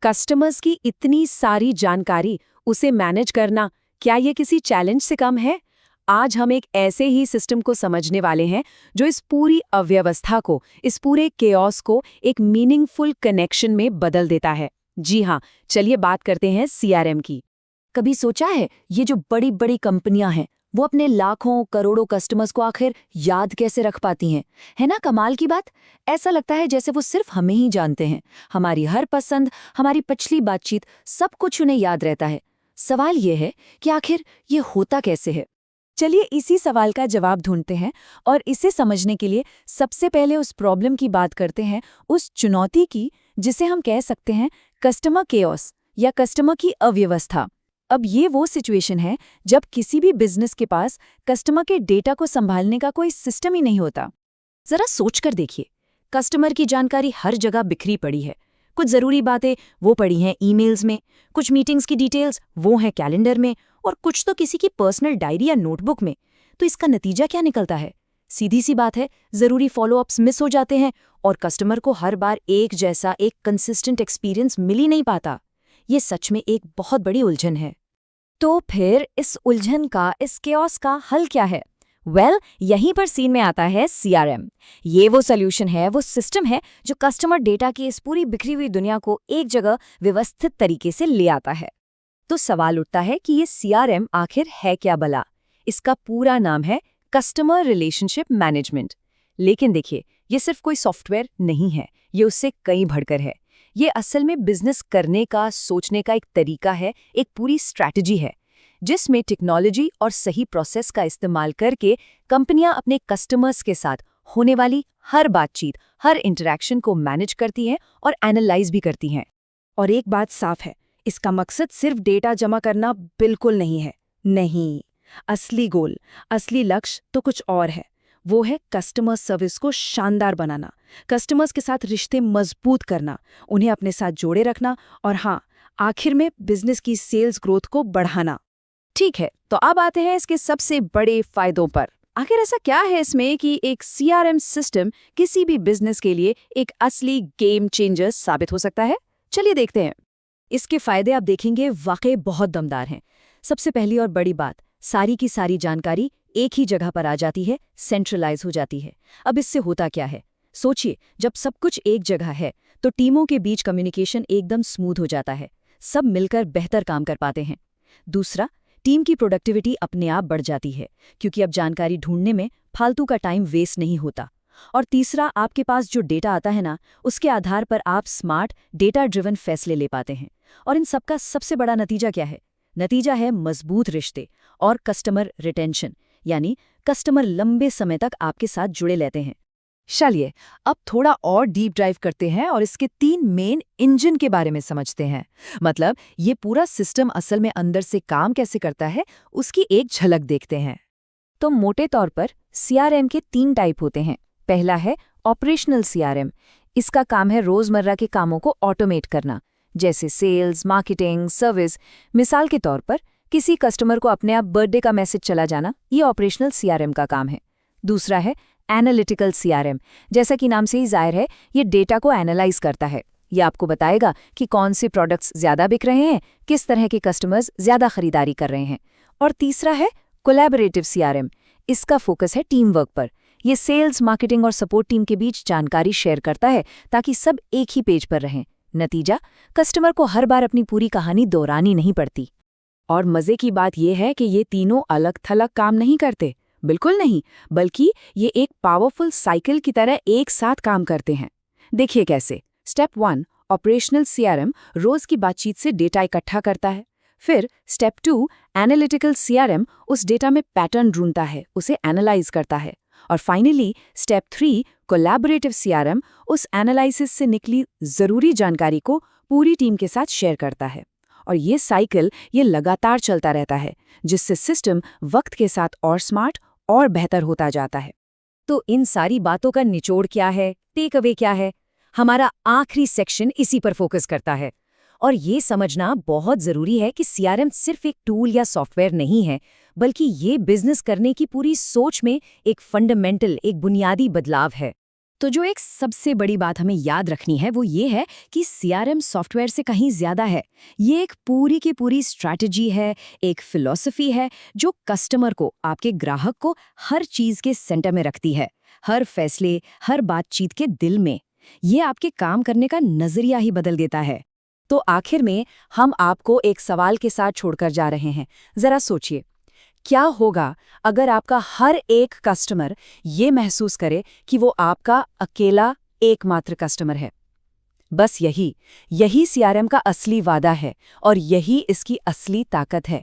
Customers की इतनी सारी जानकारी, उसे मैनेज करना, क्या ये किसी चैलेंज से कम है? आज हम एक ऐसे ही सिस्टम को समझने वाले हैं जो इस पूरी अव्यवस्था को, इस पूरे केओस को एक मीनिंगफुल कनेक्शन में बदल देता है। जी हाँ, चलिए बात करते हैं सीआरएम की। कभी सोचा है ये जो बड़ी बड़ी कंपनियां हैं वो अपने लाखों करोड़ों कस्टमर्स को आखिर याद कैसे रख पाती हैं? है ना कमाल की बात। ऐसा लगता है जैसे वो सिर्फ हमें ही जानते हैं। हमारी हर पसंद, हमारी पिछली बातचीत, सब कुछ उन्हें याद रहता है। सवाल ये है कि आखिर ये होता कैसे है। चलिए इसी सवाल का जवाब ढूंढते हैं और इसे समझने के लिए सबसे पहले उस प्रॉब्लम की बात करते हैं, उस चुनौती की जिसे हम कह सकते हैं कस्टमर केओस या कस्टमर की अव्यवस्था। अब ये वो सिचुएशन है जब किसी भी बिजनेस के पास कस्टमर के डेटा को संभालने का कोई सिस्टम ही नहीं होता। जरा सोचकर देखिए, कस्टमर की जानकारी हर जगह बिखरी पड़ी है। कुछ जरूरी बातें वो पड़ी हैं ईमेल्स में, कुछ मीटिंग्स की डिटेल्स वो हैं कैलेंडर में, और कुछ तो किसी की पर्सनल डायरी या नोटबुक में। तो इसका नतीजा क्या निकलता है? सीधी सी बात है, जरूरी फॉलोअप्स मिस हो जाते हैं और कस्टमर को हर बार एक जैसा, एक कंसिस्टेंट एक्सपीरियंस मिल ही नहीं पाता। ये सच में एक बहुत बड़ी उलझन है। तो फिर इस उलझन का, इस केओस का हल क्या है? यहीं पर सीन में आता है सीआरएम। ये वो सॉल्यूशन है, वो सिस्टम है जो कस्टमर डेटा की इस पूरी बिखरी हुई दुनिया को एक जगह व्यवस्थित तरीके से ले आता है। तो सवाल उठता है कि ये सीआरएम आखिर है क्या भला? इसका पूरा नाम है कस्टमर रिलेशनशिप मैनेजमेंट। लेकिन देखिए, ये सिर्फ कोई सॉफ्टवेयर नहीं है, ये उससे कई बढ़कर है। ये असल में बिजनेस करने का, सोचने का एक तरीका है, एक पूरी स्ट्रैटेजी है, जिसमें टेक्नोलॉजी और सही प्रोसेस का इस्तेमाल करके कंपनियां अपने कस्टमर्स के साथ होने वाली हर बातचीत, हर इंटरैक्शन को मैनेज करती हैं और एनालाइज भी करती हैं। और एक बात साफ है, इसका मकसद सिर्फ डेटा जमा करना बिल्कुल नहीं है। नहीं, असली गोल, असली लक्ष्य तो कुछ और है। वो है कस्टमर सर्विस को शानदार बनाना, कस्टमर्स के साथ रिश्ते मजबूत करना, उन्हें अपने साथ जोड़े रखना और हाँ, आखिर में बिजनेस की सेल्स ग्रोथ को बढ़ाना। ठीक है, तो अब आते हैं इसके सबसे बड़े फायदों पर। आखिर ऐसा क्या है इसमें कि एक सीआरएम सिस्टम किसी भी बिजनेस के लिए एक असली गेम चेंजर साबित हो सकता है? चलिए देखते हैं। इसके फायदे आप देखेंगे वाकई बहुत दमदार हैं। सबसे पहली और बड़ी बात, सारी की सारी जानकारी एक ही जगह पर आ जाती है, सेंट्रलाइज हो जाती है। अब इससे होता क्या है? सोचिए, जब सब कुछ एक जगह है तो टीमों के बीच कम्युनिकेशन एकदम स्मूथ हो जाता है, सब मिलकर बेहतर काम कर पाते हैं। दूसरा, टीम की प्रोडक्टिविटी अपने आप बढ़ जाती है, क्योंकि अब जानकारी ढूंढने में फालतू का टाइम वेस्ट नहीं होता। और तीसरा, आपके पास जो डेटा आता है ना, उसके आधार पर आप स्मार्ट, डेटा ड्रिवन फैसले ले पाते हैं। और इन सबका सबसे बड़ा नतीजा क्या है? नतीजा है मजबूत रिश्ते और कस्टमर रिटेंशन, यानी कस्टमर लंबे समय तक आपके साथ जुड़े रहते हैं। चलिए अब थोड़ा और डीप ड्राइव करते हैं और इसके 3 मेन इंजन के बारे में समझते हैं। मतलब ये पूरा सिस्टम असल में अंदर से काम कैसे करता है, उसकी एक झलक देखते हैं। तो मोटे तौर पर सीआरएम के 3 टाइप होते हैं। पहला है ऑपरेशनल सीआरएम। इसका काम है रोजमर्रा के कामों को ऑटोमेट करना, जैसे सेल्स, मार्केटिंग, सर्विस। मिसाल के तौर पर किसी कस्टमर को अपने आप बर्थडे का मैसेज चला जाना, ये ऑपरेशनल सीआरएम का काम है। दूसरा है एनालिटिकल सीआरएम। जैसा कि नाम से ही जाहिर है, ये डेटा को एनालाइज करता है। ये आपको बताएगा कि कौन से प्रोडक्ट्स ज्यादा बिक रहे हैं, किस तरह के कस्टमर्स ज्यादा खरीदारी कर रहे हैं। और तीसरा है कोलैबोरेटिव सीआरएम। इसका फोकस है टीम वर्क पर। ये सेल्स, मार्केटिंग और सपोर्ट टीम के बीच जानकारी शेयर करता है ताकि सब एक ही पेज पर रहें। नतीजा, कस्टमर को हर बार अपनी पूरी कहानी दोहरानी नहीं पड़ती। और मजे की बात यह है कि ये तीनों अलग थलग काम नहीं करते, बिल्कुल नहीं, बल्कि ये एक पावरफुल साइकिल की तरह एक साथ काम करते हैं। देखिए कैसे। स्टेप 1, ऑपरेशनल सीआरएम रोज की बातचीत से डेटा इकट्ठा करता है। फिर स्टेप 2, एनालिटिकल सीआरएम उस डेटा में पैटर्न ढूंढता है, उसे एनालाइज करता है। और फाइनली स्टेप 3, कोलैबोरेटिव सीआरएम उस एनालिसिस से निकली जरूरी जानकारी को पूरी टीम के साथ शेयर करता है। और ये साइकिल ये लगातार चलता रहता है, जिससे सिस्टम वक्त के साथ और स्मार्ट और बेहतर होता जाता है। तो इन सारी बातों का निचोड़ क्या है, टेक अवे क्या है? हमारा आखिरी सेक्शन इसी पर फोकस करता है। और ये समझना बहुत जरूरी है कि सीआरएम सिर्फ एक टूल या सॉफ्टवेयर नहीं है, बल्कि ये बिजनेस करने की पूरी सोच में एक फंडामेंटल, एक बुनियादी बदलाव है। तो जो एक सबसे बड़ी बात हमें याद रखनी है वो ये है कि सीआरएम सॉफ्टवेयर से कहीं ज्यादा है। ये एक पूरी की पूरी स्ट्रैटेजी है, एक फिलॉसफी है जो कस्टमर को, आपके ग्राहक को हर चीज के सेंटर में रखती है, हर फैसले, हर बातचीत के दिल में। ये आपके काम करने का नजरिया ही बदल देता है। तो आखिर में हम आपको एक सवाल के साथ छोड़कर जा रहे हैं। जरा सोचिए, क्या होगा अगर आपका हर एक कस्टमर ये महसूस करे कि वो आपका अकेला एकमात्र कस्टमर है? बस यही सीआरएम का असली वादा है और यही इसकी असली ताकत है।